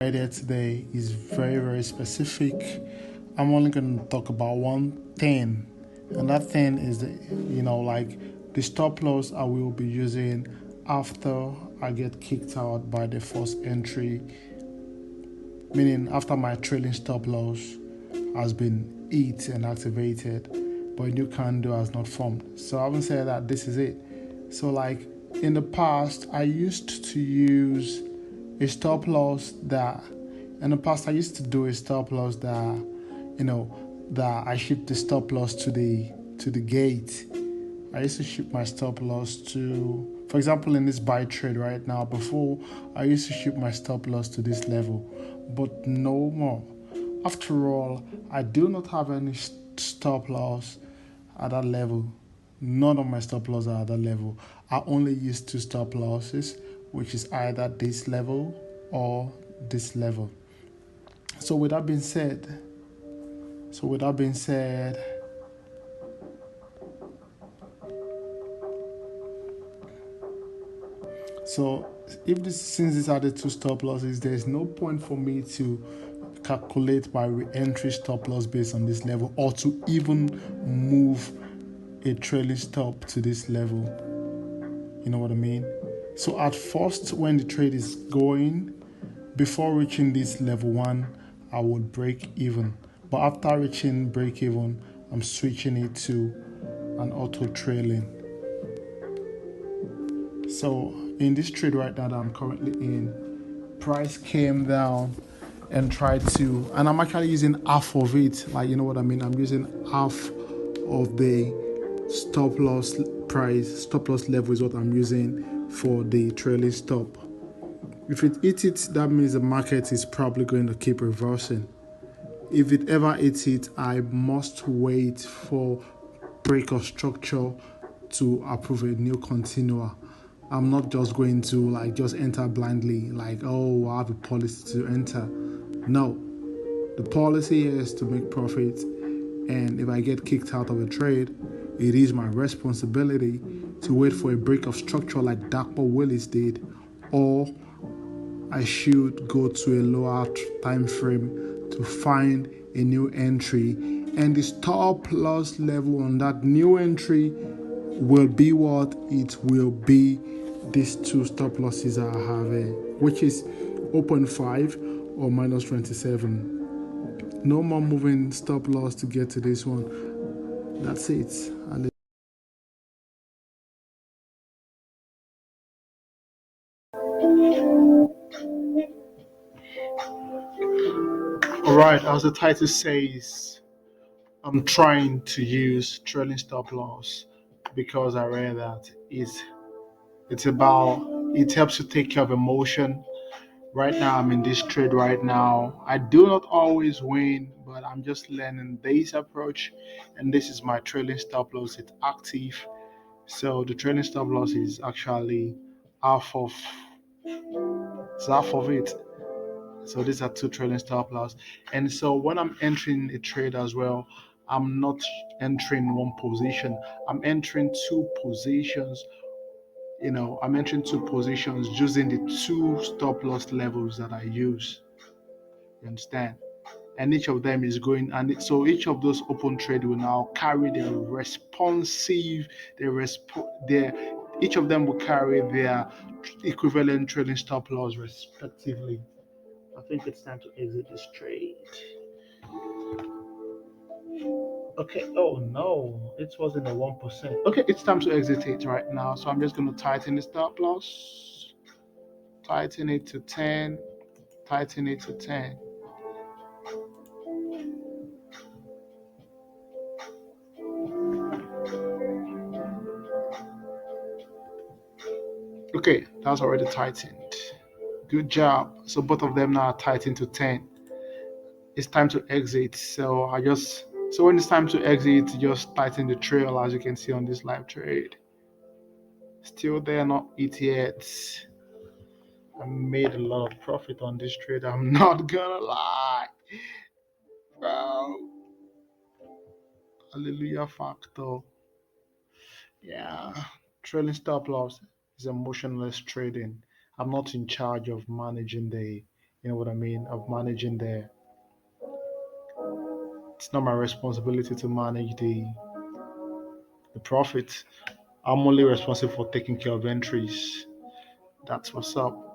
Idea today is very specific. I'm only going to talk about one thing, and that thing is like the stop loss I will be using after I get kicked out by the first entry, meaning after my trailing stop loss has been hit and activated, but a new candle has not formed. So I haven't said that this is it. So like in the past, I used to use a stop loss that in the past I used to do a stop loss that that I shipped the stop loss to the gate. I used to ship my stop loss to, for example, in this buy trade right now. Before, I used to ship my stop loss to this level, but no more. After all, I do not have any stop loss at that level. None of my stop losses are at that level. I only use two stop losses, which is either this level or this level. So with that being said, so with that being said, so if this since these are the two stop losses, there's no point for me to calculate my re-entry stop loss based on this level or to even move a trailing stop to this level. You know what I mean? So at first, when the trade is going, before reaching this level one, I would break even. But after reaching break even, I'm switching it to an auto trailing. So in this trade right now that I'm currently in, price came down and tried to, and I'm actually using half of it. Like, you know what I mean? I'm using half of the stop loss price, stop loss level is what I'm using for the trailing stop. If it hits it, that means the market is probably going to keep reversing. If it ever hits it, I must wait for break of structure to approve a new continua. I'm not just going to like just enter blindly, like, oh, I have a policy to enter. No, the policy is to make profit, and if I get kicked out of a trade, it is my responsibility to wait for a break of structure like Dr. Willis did, or I should go to a lower time frame to find a new entry, and the stop loss level on that new entry will be what it will be. These two stop losses I have here, which is 0.5 or minus 27. No more moving stop loss to get to this one. That's it. Alright, as the title says, I'm trying to use trailing stop loss because I read that it helps you take care of emotion. Right now I'm in this trade right now. I do not always win, but I'm just learning this approach, and this is my trailing stop loss. It's active. So the trailing stop loss is actually half of half of it. So these are two trailing stop loss. And so when I'm entering a trade as well, I'm not entering one position. I'm entering two positions. I'm entering two positions using the two stop loss levels that I use. You understand? And each of them is going, and so each of those open trade will now carry their each of them will carry their equivalent trading stop loss respectively. I think it's time to exit this trade. Okay. Oh no, it wasn't a 1%. Okay, it's time to exit it right now. So I'm just going to tighten the stop loss, tighten it to 10, tighten it to 10. Okay, that's already tightened. Good job. So both of them now are tightened to 10. It's time to exit. So when it's time to exit, just tighten the trail as you can see on this live trade. Still there, not it yet. I made a lot of profit on this trade. I'm not gonna lie, bro. Hallelujah factor. Yeah, trailing stop loss is emotionless trading. I'm not in charge of managing the You know what I mean? Of managing the. It's not my responsibility to manage the profit. I'm only responsible for taking care of entries. That's what's up.